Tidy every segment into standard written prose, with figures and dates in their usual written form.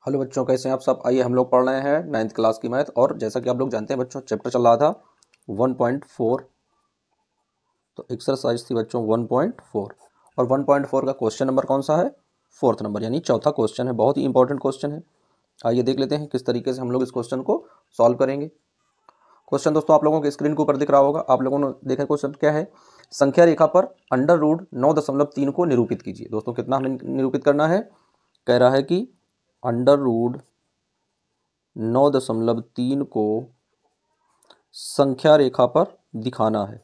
Hello बच्चों, कैसे हैं आप सब। आइए हम लोग पढ़ रहे हैं 9th क्लास की मैथ। और जैसा कि आप लोग जानते हैं बच्चों, चैप्टर चल रहा था 1.4। तो एक्सरसाइज थी बच्चों 1.4 और 1.4 का क्वेश्चन नंबर कौन सा है? 4th नंबर, यानी चौथा क्वेश्चन है। बहुत ही इंपॉर्टेंट क्वेश्चन है। आइए देख लेते हैं किस तरीके से हम लोग इस क्वेश्चन को सॉल्व करेंगे। क्वेश्चन दोस्तों आप लोगों के स्क्रीन के ऊपर दिख रहा होगा। आप लोगों ने देखा क्वेश्चन क्या है। संख्या रेखा पर अंडर रूट 9.3 को निरूपित कीजिए। दोस्तों कितना हमें निरूपित करना है? कह रहा है कि अंडर रूट 9.3 को संख्या रेखा पर दिखाना है।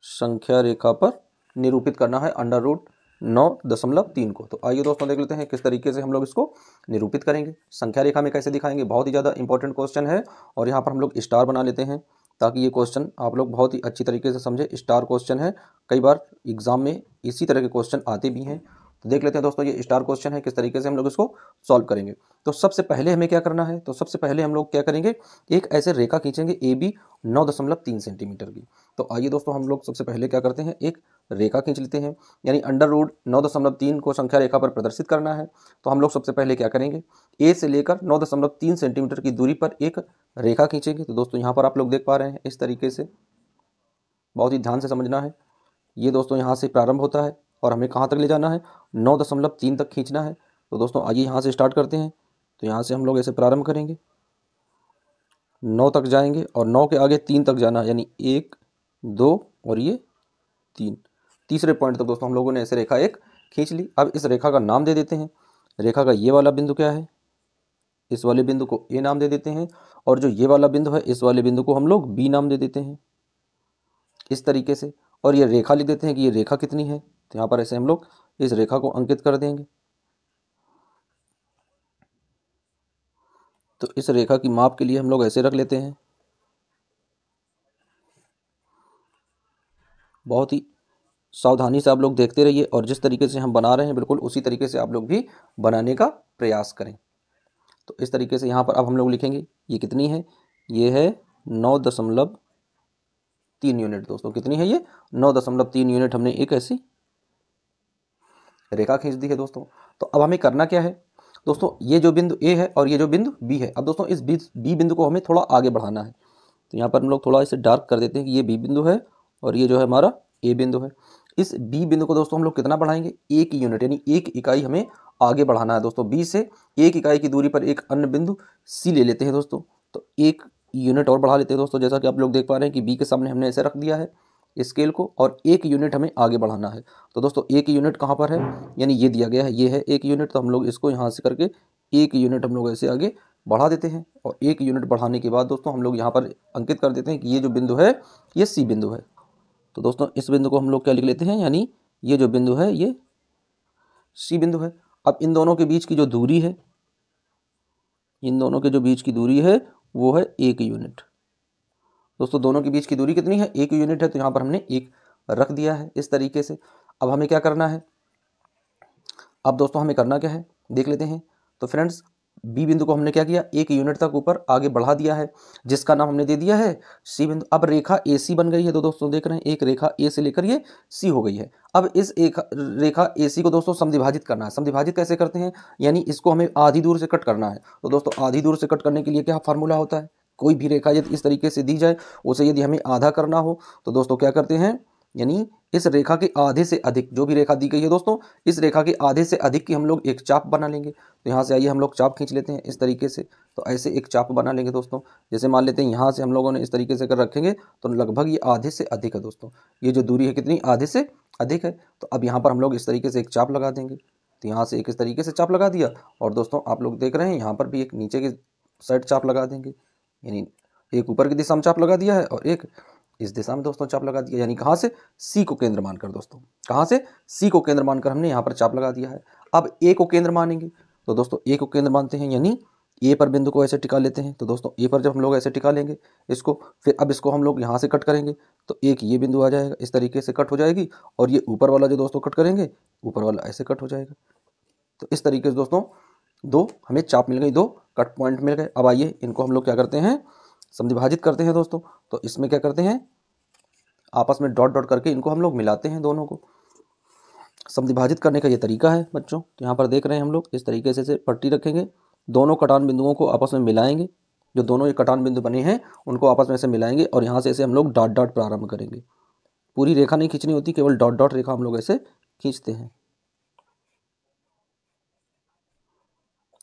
संख्या रेखा पर निरूपित करना है अंडर रूट 9.3 को। तो आइए दोस्तों देख लेते हैं किस तरीके से हम लोग इसको निरूपित करेंगे। संख्या रेखा में कैसे दिखाएंगे, बहुत ही ज़्यादा इंपॉर्टेंट क्वेश्चन है। और यहाँ पर हम लोग स्टार बना लेते हैं ताकि ये क्वेश्चन आप लोग बहुत ही अच्छी तरीके से समझे। स्टार क्वेश्चन है, कई बार एग्जाम में इसी तरह के क्वेश्चन आते भी हैं। तो देख लेते हैं दोस्तों ये स्टार क्वेश्चन है, किस तरीके से हम लोग इसको सॉल्व करेंगे। तो सबसे पहले हमें क्या करना है, तो सबसे पहले हम लोग क्या करेंगे, एक ऐसे रेखा खींचेंगे ए बी 9.3 सेंटीमीटर की। तो आइए दोस्तों हम लोग सबसे पहले क्या करते हैं, एक रेखा खींच लेते हैं। यानी अंडर रूट 9.3 को संख्या रेखा पर प्रदर्शित करना है। तो हम लोग सबसे पहले क्या करेंगे, ए से लेकर 9.3 सेंटीमीटर की दूरी पर एक रेखा खींचेंगे। तो दोस्तों यहाँ पर आप लोग देख पा रहे हैं इस तरीके से, बहुत ही ध्यान से समझना है। ये दोस्तों यहाँ से प्रारंभ होता है और हमें कहाँ तक ले जाना है, 9.3 तक खींचना है। तो दोस्तों आइए यहाँ से स्टार्ट करते हैं। तो यहाँ से हम लोग ऐसे प्रारंभ करेंगे, 9 तक जाएंगे और 9 के आगे 3 तक जाना है, यानी 1 2 और ये 3। तीसरे पॉइंट तक दोस्तों हम लोगों ने ऐसे रेखा एक खींच ली। अब इस रेखा का नाम दे देते हैं। रेखा का ये वाला बिंदु क्या है, इस वाले बिंदु को ए नाम दे देते हैं। और जो ये वाला बिंदु है, इस वाले बिंदु को हम लोग बी नाम दे देते हैं इस तरीके से। और ये रेखा लिख देते हैं कि ये रेखा कितनी है। तो यहाँ पर ऐसे हम लोग इस रेखा को अंकित कर देंगे। तो इस रेखा की माप के लिए हम लोग ऐसे रख लेते हैं। बहुत ही सावधानी से आप लोग देखते रहिए और जिस तरीके से हम बना रहे हैं बिल्कुल उसी तरीके से आप लोग भी बनाने का प्रयास करें। तो इस तरीके से यहाँ पर अब हम लोग लिखेंगे ये कितनी है, ये है 9.3 यूनिट। दोस्तों कितनी है ये, 9.3 यूनिट। हमने एक ऐसी रेखा खींच दी है दोस्तों। तो अब हमें करना क्या है दोस्तों, ये जो बिंदु ए है और ये जो बिंदु बी है, अब दोस्तों इस बी बिंदु को हमें थोड़ा आगे बढ़ाना है। तो यहाँ पर हम लोग थोड़ा इसे डार्क कर देते हैं कि ये बी बिंदु है और ये जो है हमारा ए बिंदु है। इस बी बिंदु को दोस्तों हम लोग कितना बढ़ाएंगे, 1 यूनिट, यानी 1 इकाई हमें आगे बढ़ाना है दोस्तों। बी से 1 इकाई की दूरी पर एक अन्य बिंदु सी ले लेते हैं दोस्तों। तो 1 यूनिट और बढ़ा लेते हैं दोस्तों। जैसा कि आप लोग देख पा रहे हैं कि बी के सामने हमने ऐसे रख दिया है स्केल को और 1 यूनिट हमें आगे बढ़ाना है। तो दोस्तों 1 यूनिट कहाँ पर है, यानी ये दिया गया है, ये है 1 यूनिट। तो हम लोग इसको यहाँ से करके 1 यूनिट हम लोग ऐसे आगे बढ़ा देते हैं। और 1 यूनिट बढ़ाने के बाद दोस्तों हम लोग यहाँ पर अंकित कर देते हैं कि ये जो बिंदु है ये सी बिंदु है। तो दोस्तों इस बिंदु को हम लोग क्या लिख लेते हैं, यानी ये जो बिंदु है ये सी बिंदु है। अब इन दोनों के बीच की जो दूरी है, इन दोनों के जो बीच की दूरी है वो है 1 यूनिट। दोस्तों दोनों के बीच की दूरी कितनी है, 1 यूनिट है। तो यहाँ पर हमने 1 रख दिया है इस तरीके से। अब हमें क्या करना है, अब दोस्तों हमें करना क्या है देख लेते हैं। तो फ्रेंड्स बी बिंदु को हमने क्या किया, 1 यूनिट तक ऊपर आगे बढ़ा दिया है, जिसका नाम हमने दे दिया है सी बिंदु। अब रेखा ए सी बन गई है। तो दोस्तों देख रहे हैं एक रेखा ए से लेकर ये सी हो गई है। अब इस एक रेखा ए सी को दोस्तों समद्विभाजित करना है। समद्विभाजित कैसे करते हैं, यानी इसको हमें आधी दूर से कट करना है। तो दोस्तों आधी दूर से कट करने के लिए क्या फार्मूला होता है, कोई भी रेखा यदि इस तरीके से दी जाए, उसे यदि हमें आधा करना हो तो दोस्तों क्या करते हैं, यानी इस रेखा के आधे से अधिक, जो भी रेखा दी गई है दोस्तों, इस रेखा के आधे से अधिक की हम लोग एक चाप बना लेंगे। तो यहाँ से आइए हम लोग चाप खींच लेते हैं इस तरीके से। तो ऐसे एक चाप बना लेंगे दोस्तों। जैसे मान लेते हैं यहाँ से हम लोगों ने इस तरीके से कर रखेंगे तो लगभग ये आधे से अधिक है दोस्तों। ये जो दूरी है कितनी, आधे से अधिक है। तो अब यहाँ पर हम लोग इस तरीके से एक चाप लगा देंगे। तो यहाँ से एक इस तरीके से चाप लगा दिया और दोस्तों आप लोग देख रहे हैं यहाँ पर भी एक नीचे की साइड चाप लगा देंगे। यानी एक ऊपर की दिशा में चाप लगा दिया है और एक इस दिशा में दोस्तों चाप लगा दिया। यानी कहाँ से, सी को केंद्र मानकर दोस्तों, कहाँ से, सी को केंद्र मानकर हमने यहाँ पर चाप लगा दिया है। अब ए को केंद्र मानेंगे। तो दोस्तों ए को केंद्र मानते हैं, यानी ए पर बिंदु को ऐसे टिका लेते हैं। तो दोस्तों ए पर जब हम लोग ऐसे टिका लेंगे इसको, फिर अब इसको हम लोग यहाँ से कट करेंगे। तो एक ये बिंदु आ जाएगा, इस तरीके से कट हो जाएगी। और ये ऊपर वाला जो दोस्तों कट करेंगे, ऊपर वाला ऐसे कट हो जाएगा। तो इस तरीके से दोस्तों दो हमें चाप मिल गई, दो कट पॉइंट मिल गए। अब आइए इनको हम लोग क्या करते हैं, समद्विभाजित करते हैं दोस्तों। तो इसमें क्या करते हैं, आपस में डॉट डॉट करके इनको हम लोग मिलाते हैं दोनों को। समद्विभाजित करने का ये तरीका है बच्चों। तो यहाँ पर देख रहे हैं हम लोग इस तरीके से पट्टी रखेंगे, दोनों कटान बिंदुओं को आपस में मिलाएंगे, जो दोनों ये कटान बिंदु बने हैं उनको आपस में से मिलाएंगे और यहाँ से ऐसे हम लोग डॉट डॉट प्रारंभ करेंगे। पूरी रेखा नहीं खींचनी होती, केवल डॉट डॉट रेखा हम लोग ऐसे खींचते हैं।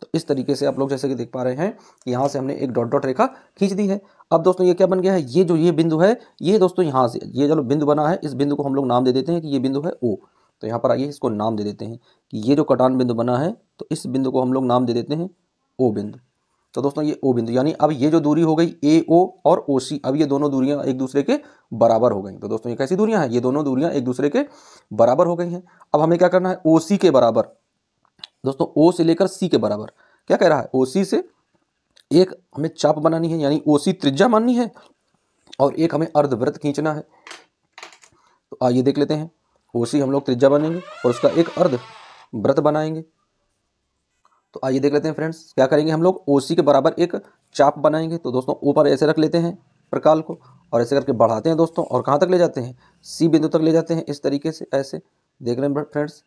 तो इस तरीके से आप लोग जैसे कि देख पा रहे हैं कि यहाँ से हमने एक डॉट डॉट रेखा खींच दी है। अब दोस्तों ये क्या बन गया है, ये जो ये बिंदु है, ये दोस्तों यहाँ से ये जो बिंदु बना है, इस बिंदु को हम लोग नाम दे देते हैं कि ये बिंदु है ओ। तो यहाँ पर आइए इसको नाम दे देते हैं कि ये जो कटान बिंदु बना है, तो इस बिंदु को हम लोग नाम दे देते हैं ओ बिंदु। तो दोस्तों ये ओ बिंदु, यानी अब ये जो दूरी हो गई ए ओ और ओ सी, अब ये दोनों दूरियां एक दूसरे के बराबर हो गई। तो दोस्तों ये कैसी दूरियां हैं, ये दोनों दूरियां एक दूसरे के बराबर हो गई हैं। अब हमें क्या करना है, ओ सी के बराबर, दोस्तों ओ से लेकर सी के बराबर क्या कह रहा है, ओ सी से एक हमें चाप बनानी है, यानी ओ सी त्रिज्या माननी है और एक हमें अर्धवृत्त खींचना है। तो आइए देख लेते हैं, ओ सी हम लोग त्रिज्या बनेंगे और उसका एक अर्धवृत्त बनाएंगे। तो आइए देख लेते हैं फ्रेंड्स, क्या करेंगे हम लोग, ओ सी के बराबर एक चाप बनाएंगे। तो दोस्तों ऊपर ऐसे रख लेते हैं प्रकाल को और ऐसे करके बढ़ाते हैं दोस्तों, और कहाँ तक ले जाते हैं, सी बिंदु तक ले जाते हैं। इस तरीके से ऐसे देख रहे हैं फ्रेंड्स,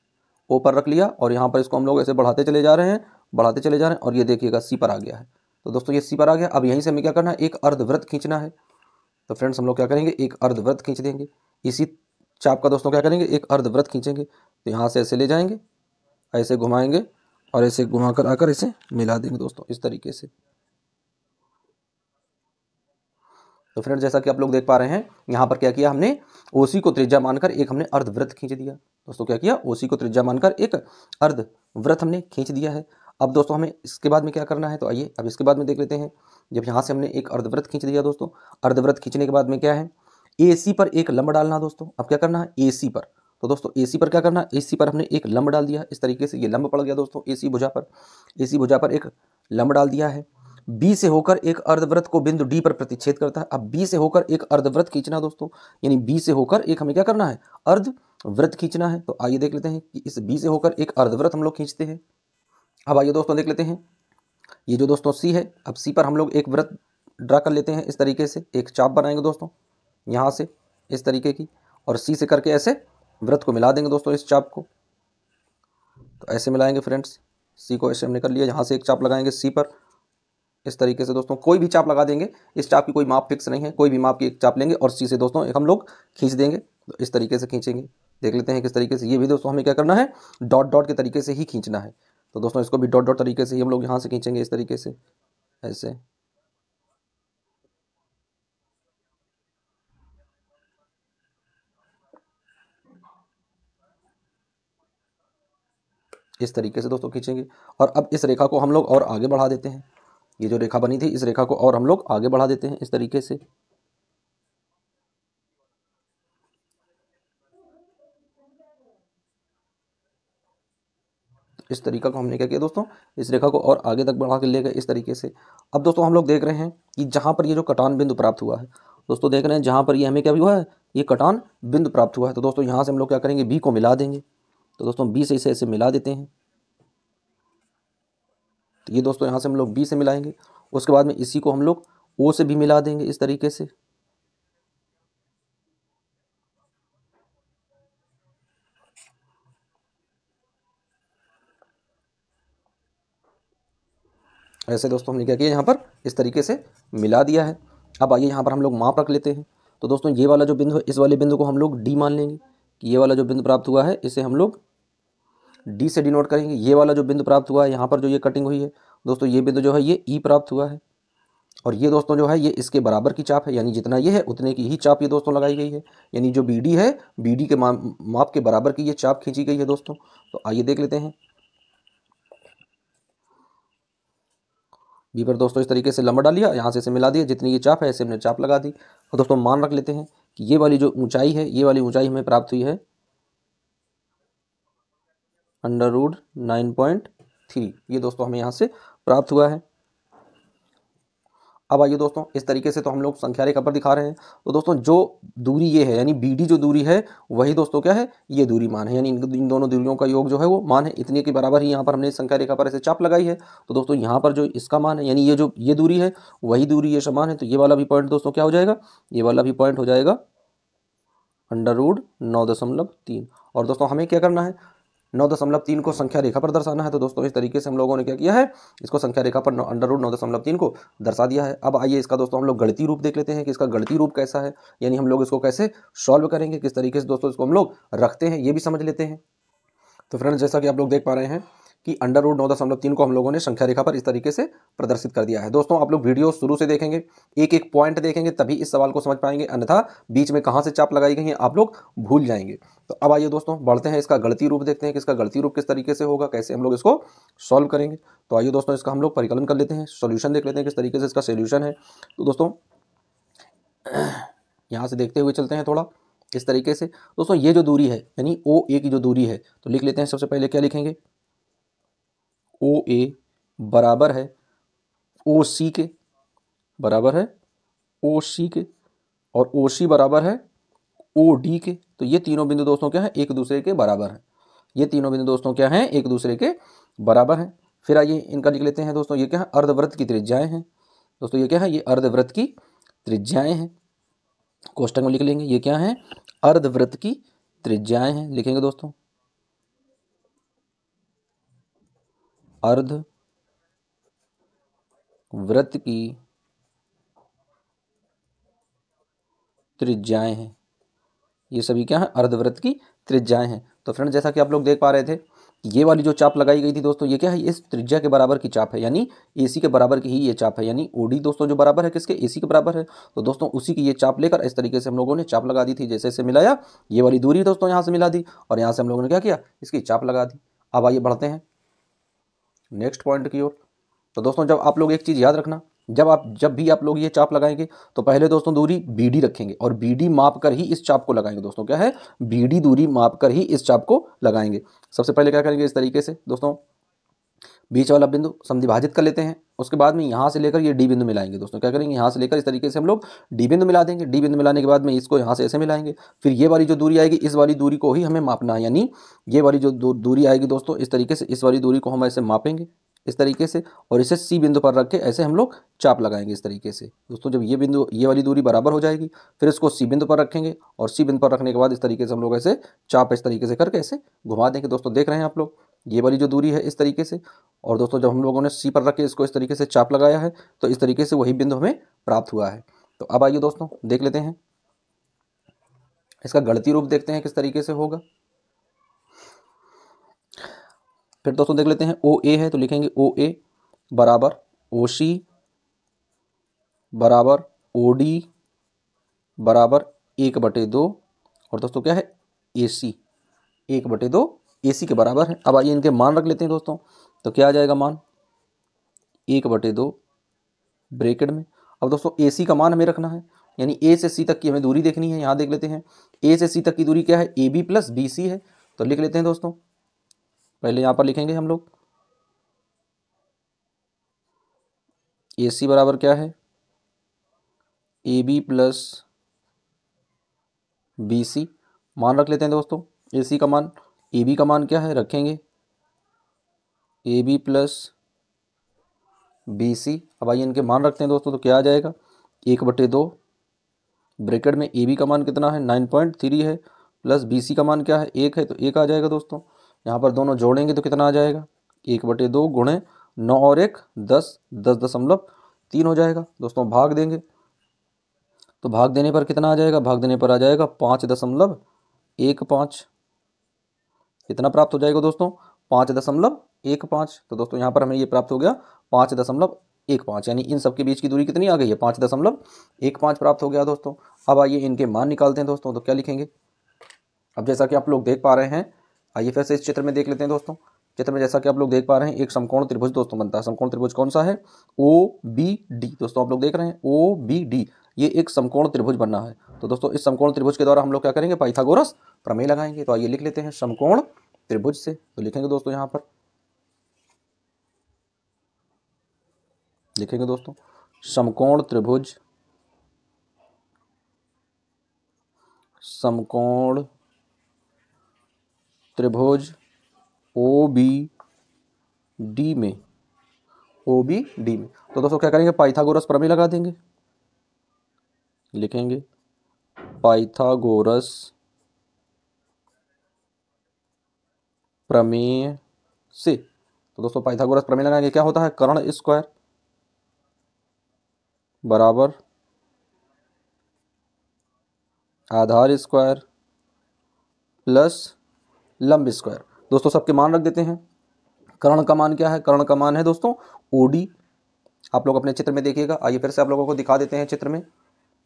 ओ पर रख लिया और यहाँ पर इसको हम लोग ऐसे बढ़ाते चले जा रहे हैं, बढ़ाते चले जा रहे हैं और ये देखिएगा सी पर आ गया है। तो दोस्तों ये सी पर आ गया। अब यहीं से हमें क्या करना है, एक अर्धवृत्त खींचना है। तो फ्रेंड्स हम लोग क्या करेंगे, एक अर्धवृत्त खींच देंगे। इसी चाप का दोस्तों क्या करेंगे, एक अर्धवृत्त खींचेंगे। तो यहाँ से ऐसे ले जाएंगे, ऐसे घुमाएंगे और ऐसे घुमा कर आकर इसे मिला देंगे दोस्तों इस तरीके से। तो फ्रेंड्स जैसा कि आप लोग देख पा रहे हैं, यहाँ पर क्या किया हमने, ओसी को त्रिज्या मानकर एक हमने अर्धवृत्त खींच दिया। दोस्तों क्या किया, ओसी को त्रिज्या मानकर एक अर्धवृत्त हमने खींच दिया है। अब दोस्तों हमें इसके बाद में क्या करना है, तो आइए अब इसके बाद में देख लेते हैं। जब यहाँ से हमने एक अर्धवृत्त खींच दिया दोस्तों, अर्धवृत्त खींचने के बाद में क्या है, AC पर एक लंब डालना दोस्तों। अब क्या करना है, AC पर, तो दोस्तों AC पर क्या करना है, AC पर हमने एक लंब डाल दिया इस तरीके से, ये लंब पड़ गया दोस्तों AC भुजा पर। AC भुजा पर एक लंब डाल दिया है। B से होकर एक अर्धवृत्त को बिंदु D पर प्रतिच्छेद करता है। अब B से होकर एक अर्धवृत्त खींचना दोस्तों, यानी B से होकर एक हमें क्या करना है, अर्धवृत्त खींचना है। तो आइए देख लेते हैं कि इस B से होकर एक अर्धवृत्त हम लोग खींचते हैं। अब आइए दोस्तों देख लेते हैं, ये जो दोस्तों C है, अब C पर हम लोग एक वृत्त ड्रा कर लेते हैं इस तरीके से, एक चाप बनाएंगे दोस्तों यहाँ से इस तरीके की, और C से करके ऐसे वृत्त को मिला देंगे दोस्तों इस चाप को। तो ऐसे मिलाएंगे फ्रेंड्स, C को ऐसे हमने कर लिया, यहाँ से एक चाप लगाएंगे C पर इस तरीके से दोस्तों, कोई भी चाप लगा देंगे, इस चाप की कोई माप फिक्स नहीं है, कोई भी माप की एक चाप लेंगे और C से दोस्तों एक हम लोग खींच देंगे। तो इस तरीके से खींचेंगे, देख लेते हैं किस तरीके से। ये भी दोस्तों हमें क्या करना है, डॉट डॉट के तरीके से ही खींचना है। तो दोस्तों इसको भी डॉट डॉट तरीके से ही हम लोग यहाँ से खींचेंगे इस तरीके से ऐसे। इस तरीके से दोस्तों खींचेंगे और अब इस रेखा को हम लोग और आगे बढ़ा देते हैं। ये जो रेखा बनी थी, इस रेखा को और हम लोग आगे बढ़ा देते हैं इस तरीके से। इस तरीका को हमने क्या किया दोस्तों, इस रेखा को और आगे तक बढ़ा के ले गए इस तरीके से। अब दोस्तों हम लोग देख रहे हैं कि जहाँ पर ये जो कटान बिंदु प्राप्त हुआ है, दोस्तों देख रहे हैं जहाँ पर ये हमें क्या भी हुआ है, ये कटान बिंदु प्राप्त हुआ है। तो दोस्तों यहाँ से हम लोग क्या करेंगे, बी को मिला देंगे। तो दोस्तों बी से इसे ऐसे मिला देते हैं। तो ये दोस्तों यहाँ से हम लोग बी से मिलाएंगे, उसके बाद में इसी को हम लोग ओ से भी मिला देंगे इस तरीके से। ऐसे दोस्तों हमने क्या किया, यहाँ पर इस तरीके से मिला दिया है। अब आइए यहाँ पर हम लोग माप रख लेते हैं। तो दोस्तों ये वाला जो बिंदु है, इस वाले बिंदु को हम लोग डी मान लेंगे कि ये वाला जो बिंदु प्राप्त हुआ है इसे हम लोग डी से डिनोट करेंगे। ये वाला जो बिंदु प्राप्त हुआ है, यहाँ पर जो ये कटिंग हुई है दोस्तों, ये बिंदु जो है ये ई प्राप्त हुआ है। और ये दोस्तों जो है ये इसके बराबर की चाप है, यानी जितना ये है उतने की ही चाप ये दोस्तों लगाई गई है, यानी जो बी डी है, बी डी के माप के बराबर की ये चाप खींची गई है दोस्तों। तो आइए देख लेते हैं, बी पर दोस्तों इस तरीके से लंबा डालिया, यहाँ से इसे मिला दिया, जितनी ये चाप है ऐसे हमने चाप लगा दी। और दोस्तों मान रख लेते हैं कि ये वाली जो ऊंचाई है, ये वाली ऊंचाई हमें प्राप्त हुई है √9.3, ये दोस्तों हमें यहाँ से प्राप्त हुआ है। अब आइए दोस्तों इस तरीके से तो हम लोग संख्या रेखा पर दिखा रहे हैं। तो दोस्तों जो दूरी ये है, यानी बी डी जो दूरी है, वही दोस्तों क्या है, ये दूरी मान है, यानी इन दोनों दूरियों का योग जो है वो मान है, इतने के बराबर ही यहाँ पर हमने संख्या रेखा पर ऐसे चाप लगाई है। तो दोस्तों यहाँ पर जो इसका मान है, यानी ये जो ये दूरी है वही दूरी ये समान है। तो ये वाला भी पॉइंट दोस्तों क्या हो जाएगा, ये वाला भी पॉइंट हो जाएगा √9.3। और दोस्तों हमें क्या करना है, 9.3 को संख्या रेखा पर दर्शाना है। तो दोस्तों इस तरीके से हम लोगों ने क्या किया है, इसको संख्या रेखा पर अंडर रूट 9.3 को दर्शा दिया है। अब आइए इसका दोस्तों हम लोग गणितीय रूप देख लेते हैं कि इसका गणितीय रूप कैसा है, यानी हम लोग इसको कैसे सॉल्व करेंगे, किस तरीके से दोस्तों इसको हम लोग रखते हैं, ये भी समझ लेते हैं। तो फ्रेंड्स जैसा कि आप लोग देख पा रहे हैं कि अंडर रूट 9.3 को हम लोगों ने संख्या रेखा पर इस तरीके से प्रदर्शित कर दिया है। दोस्तों आप लोग वीडियो शुरू से देखेंगे, एक एक पॉइंट देखेंगे, तभी इस सवाल को समझ पाएंगे, अन्यथा बीच में कहाँ से चाप लगाई गई है आप लोग भूल जाएंगे। तो अब आइए दोस्तों बढ़ते हैं, इसका गणितीय रूप देखते हैं कि इसका गणितीय रूप किस तरीके से होगा, कैसे हम लोग इसको सॉल्व करेंगे। तो आइए दोस्तों इसका हम लोग परिकलन कर लेते हैं, सोल्यूशन देख लेते हैं किस तरीके से इसका सोल्यूशन है। तो दोस्तों यहाँ से देखते हुए चलते हैं थोड़ा इस तरीके से। दोस्तों ये जो दूरी है यानी ओ ए की जो दूरी है, तो लिख लेते हैं। सबसे पहले क्या लिखेंगे, ओ ए बराबर है ओ सी के, बराबर है ओ सी के, और ओ सी बराबर है ओ डी के। तो ये तीनों बिंदु दोस्तों क्या है, एक दूसरे के बराबर हैं। ये तीनों बिंदु दोस्तों क्या हैं, एक दूसरे के बराबर हैं। फिर आइए इनका लिख लेते हैं दोस्तों, ये क्या है, अर्धवृत्त की त्रिज्याएं हैं। दोस्तों ये क्या है, ये अर्धवृत्त की त्रिज्याएं हैं। कोष्टक में लिख लेंगे, ये क्या है, अर्धवृत्त की त्रिज्याएं हैं। लिखेंगे दोस्तों अर्धवृत्त की त्रिज्याएं हैं। ये सभी क्या है, अर्धवृत्त की त्रिज्याएं हैं। तो फ्रेंड जैसा कि आप लोग देख पा रहे थे, ये वाली जो चाप लगाई गई थी दोस्तों, ये क्या है, इस त्रिज्या के बराबर की चाप है, यानी एसी के बराबर की ही ये चाप है, यानी ओडी दोस्तों जो बराबर है किसके, एसी के बराबर है। तो दोस्तों उसी की ये चाप लेकर इस तरीके से हम लोगों ने चाप लगा दी थी। जैसे जैसे मिलाया, ये वाली दूरी दोस्तों यहाँ से मिला दी, और यहाँ से हम लोगों ने क्या किया, इसकी चाप लगा दी। अब आइए बढ़ते हैं नेक्स्ट पॉइंट की ओर। तो दोस्तों जब आप लोग एक चीज़ याद रखना, जब भी आप लोग ये चाप लगाएंगे तो पहले दोस्तों दूरी BD रखेंगे, और BD माप कर ही इस चाप को लगाएंगे। दोस्तों क्या है, BD दूरी माप कर ही इस चाप को लगाएंगे। सबसे पहले क्या करेंगे, इस तरीके से दोस्तों बीच वाला बिंदु समद्विभाजित कर लेते हैं। उसके बाद में यहाँ से लेकर ये डी बिंदु मिलाएंगे। दोस्तों क्या करेंगे, यहाँ से लेकर इस तरीके से हम लोग डी बिंदु मिला देंगे। डी बिंदु मिलाने के बाद में इसको यहाँ से ऐसे मिलाएंगे। फिर ये वाली जो दूरी आएगी, इस वाली दूरी को ही हमें मापना है, यानी ये वाली जो दूरी आएगी दोस्तों, इस तरीके से इस वाली दूरी को हम ऐसे मापेंगे इस तरीके से, और इसे सी बिंदु पर रख के ऐसे हम लोग चाप लगाएंगे इस तरीके से। दोस्तों जब ये बिंदु, ये वाली दूरी बराबर हो जाएगी, फिर इसको सी बिंदु पर रखेंगे, और सी बिंदु पर रखने के बाद इस तरीके से हम लोग ऐसे चाप इस तरीके से करके ऐसे घुमा देंगे। दोस्तों देख रहे हैं आप लोग, ये वाली जो दूरी है इस तरीके से, और दोस्तों जब हम लोगों ने सी पर रख के इसको इस तरीके से चाप लगाया है, तो इस तरीके से वही बिंदु हमें प्राप्त हुआ है। तो अब आइए दोस्तों देख लेते हैं, इसका गणितीय रूप देखते हैं किस तरीके से होगा। फिर दोस्तों देख लेते हैं, ओ ए है तो लिखेंगे ओ ए बराबर ओ सी बराबर ओ डी बराबर 1/2, और दोस्तों क्या है, ए सी 1/2 AC के बराबर है। अब आइए इनके मान रख लेते हैं दोस्तों। तो क्या आ जाएगा मान, 1/2 ब्रैकेट में। अब दोस्तों AC का मान हमें रखना है, यानी A से C तक की हमें दूरी देखनी है। यहाँ देख लेते हैं, A से C तक की दूरी क्या है, AB + BC है। तो लिख लेते हैं दोस्तों, पहले यहाँ पर लिखेंगे हम लोग AC बराबर क्या है, AB + BC। मान रख लेते हैं दोस्तों, AC का मान, AB का मान क्या है, रखेंगे AB + BC। अब आइए इनके मान रखते हैं दोस्तों। तो क्या आ जाएगा, 1/2 ब्रैकेट में AB का मान कितना है, 9.3 है, प्लस BC का मान क्या है, 1 है, तो 1 आ जाएगा दोस्तों। यहाँ पर दोनों जोड़ेंगे तो कितना आ जाएगा, 1/2 गुणे 9 और 1 10, 10.3 हो जाएगा। दोस्तों भाग देंगे तो भाग देने पर कितना आ जाएगा, भाग देने पर आ जाएगा 5.15। कितना प्राप्त हो जाएगा दोस्तों, 5.15। तो दोस्तों यहाँ पर हमें ये प्राप्त हो गया 5.15, यानी इन सबके बीच की दूरी कितनी आ गई है, 5.15 प्राप्त हो गया दोस्तों। अब आइए इनके मान निकालते हैं दोस्तों। तो क्या लिखेंगे, अब जैसा कि आप लोग देख पा रहे हैं, आइए फिर से इस चित्र में देख लेते हैं दोस्तों। चित्र में जैसा कि आप लोग देख पा रहे हैं, एक समकोण त्रिभुज दोस्तों बनता है। समकोण त्रिभुज कौन सा है, OBD। दोस्तों आप लोग देख रहे हैं OBD, ये एक समकोण त्रिभुज बनना है। तो दोस्तों इस समकोण त्रिभुज के द्वारा हम लोग क्या करेंगे, पाइथागोरस प्रमेय लगाएंगे। तो आइए लिख लेते हैं समकोण त्रिभुज से। तो लिखेंगे दोस्तों, यहाँ पर लिखेंगे दोस्तों समकोण त्रिभुज, समकोण त्रिभुज OBD में, OBD में। तो दोस्तों क्या करेंगे, पाइथागोरस प्रमेय लगा देंगे। लिखेंगे पाइथागोरस प्रमेय से। तो दोस्तों पाइथागोरस प्रमेय लगाएंगे, क्या होता है, कर्ण स्क्वायर बराबर आधार स्क्वायर प्लस लंब स्क्वायर। दोस्तों सबके मान रख देते हैं। कर्ण का मान क्या है, कर्ण का मान है दोस्तों ओडी। आप लोग अपने चित्र में देखिएगा, आइए फिर से आप लोगों को दिखा देते हैं चित्र में।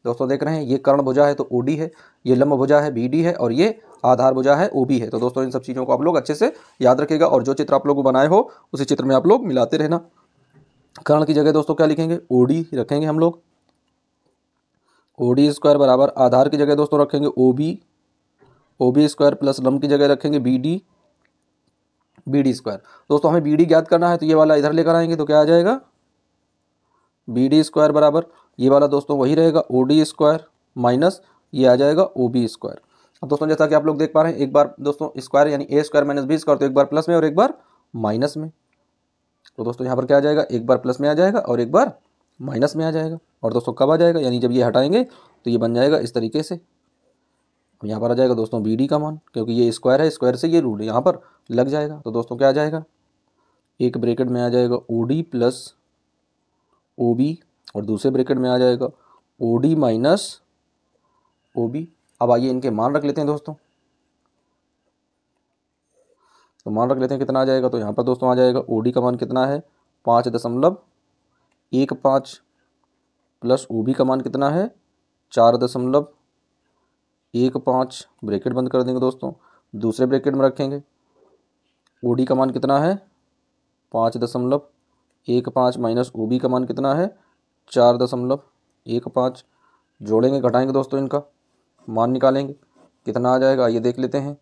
दोस्तों देख रहे हैं ये कर्ण भुजा है तो ओडी है, ये लंब भुजा है बीडी है, और ये आधार भुजा है ओबी है। तो दोस्तों इन सब चीज़ों को आप लोग अच्छे से याद रखिएगा, और जो चित्र आप लोग बनाए हो उसी चित्र में आप लोग मिलाते रहना। कर्ण की जगह दोस्तों क्या लिखेंगे, ओडी रखेंगे हम लोग। ओडी स्क्वायर बराबर आधार की जगह दोस्तों रखेंगे ओबी, ओबी स्क्वायर प्लस लंब की जगह रखेंगे बीडी, बीडी स्क्वायर। दोस्तों हमें बीडी ज्ञात करना है तो ये वाला इधर लेकर आएंगे तो क्या आ जाएगा, बीडी स्क्वायर बराबर ये वाला दोस्तों वही रहेगा ओडी स्क्वायर माइनस ये आ जाएगा ओबी स्क्वायर। अब दोस्तों जैसा कि आप लोग देख पा रहे हैं, एक बार दोस्तों स्क्वायर यानी ए स्क्वायर माइनस बी स्क्वायर, तो एक बार प्लस में और एक बार माइनस में। तो दोस्तों यहाँ पर क्या आ जाएगा, एक बार प्लस में आ जाएगा और एक बार माइनस में आ जाएगा। और दोस्तों कब आ जाएगा, यानी जब ये हटाएंगे तो ये बन जाएगा इस तरीके से। यहाँ पर आ जाएगा दोस्तों बी डी का मान, क्योंकि ये स्क्वायर है, स्क्वायर से ये रूट यहाँ पर लग जाएगा। तो दोस्तों क्या आ जाएगा, एक ब्रैकेट में आ जाएगा O D plus O B, और दूसरे ब्रैकेट में आ जाएगा O D minus O B. अब आइए इनके मान रख लेते हैं दोस्तों। तो मान रख लेते हैं कितना आ जाएगा, तो यहाँ पर दोस्तों आ जाएगा ओ डी का मान कितना है 5.15 प्लस ओ बी का मान कितना है 4.15। ब्रैकेट बंद कर देंगे दोस्तों, दूसरे ब्रैकेट में रखेंगे ओ डी का मान कितना है 5.15 माइनस ओ बी का मान कितना है 4.15। जोड़ेंगे घटाएंगे दोस्तों, इनका मान निकालेंगे कितना आ जाएगा, ये देख लेते हैं।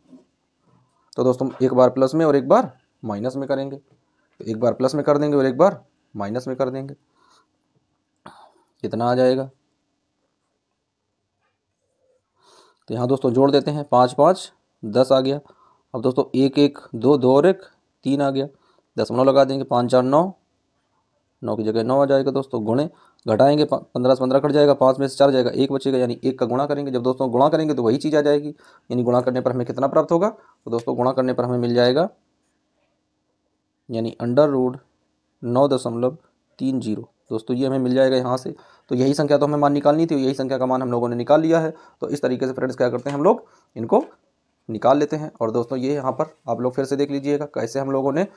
तो दोस्तों एक बार प्लस में और एक बार माइनस में करेंगे, तो एक बार प्लस में कर देंगे और एक बार माइनस में कर देंगे, कितना आ जाएगा। तो यहाँ दोस्तों जोड़ देते हैं, 5 5 10 आ गया। अब दोस्तों 1 1 2 2 और 1 3 आ गया, दशमलव लगा देंगे, 5 4 9, 9 की जगह 9 आ जाएगा दोस्तों। गुणे घटाएंगे 15 से 15 कट जाएगा, 5 में से 4 जाएगा, 1 बचेगा, यानी 1 का गुणा करेंगे। जब दोस्तों गुणा करेंगे तो वही चीज़ आ जाएगी, यानी गुणा करने पर हमें कितना प्राप्त होगा, तो दोस्तों गुणा करने पर हमें मिल जाएगा यानी √9.30। दोस्तों ये हमें मिल जाएगा यहाँ से। तो यही संख्या तो हमें मान निकालनी थी, यही संख्या का मान हम लोगों ने निकाल लिया है। तो इस तरीके से फ्रेंड्स क्या करते हैं, हम लोग इनको निकाल लेते हैं। और दोस्तों ये यहाँ पर आप लोग फिर से देख लीजिएगा कैसे हम लोगों ने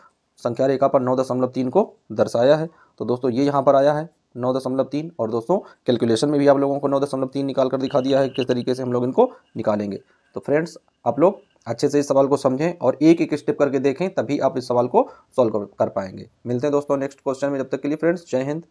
संख्या रेखा पर 9.3 को दर्शाया है। तो दोस्तों ये यहाँ पर आया है 9.3, और दोस्तों कैलकुलेशन में भी आप लोगों को 9.3 निकाल कर दिखा दिया है किस तरीके से हम लोग इनको निकालेंगे। तो फ्रेंड्स आप लोग अच्छे से इस सवाल को समझें और एक एक स्टेप करके देखें, तभी आप इस सवाल को सॉल्व कर पाएंगे। मिलते हैं दोस्तों नेक्स्ट क्वेश्चन में, जब तक के लिए फ्रेंड्स जय हिंद।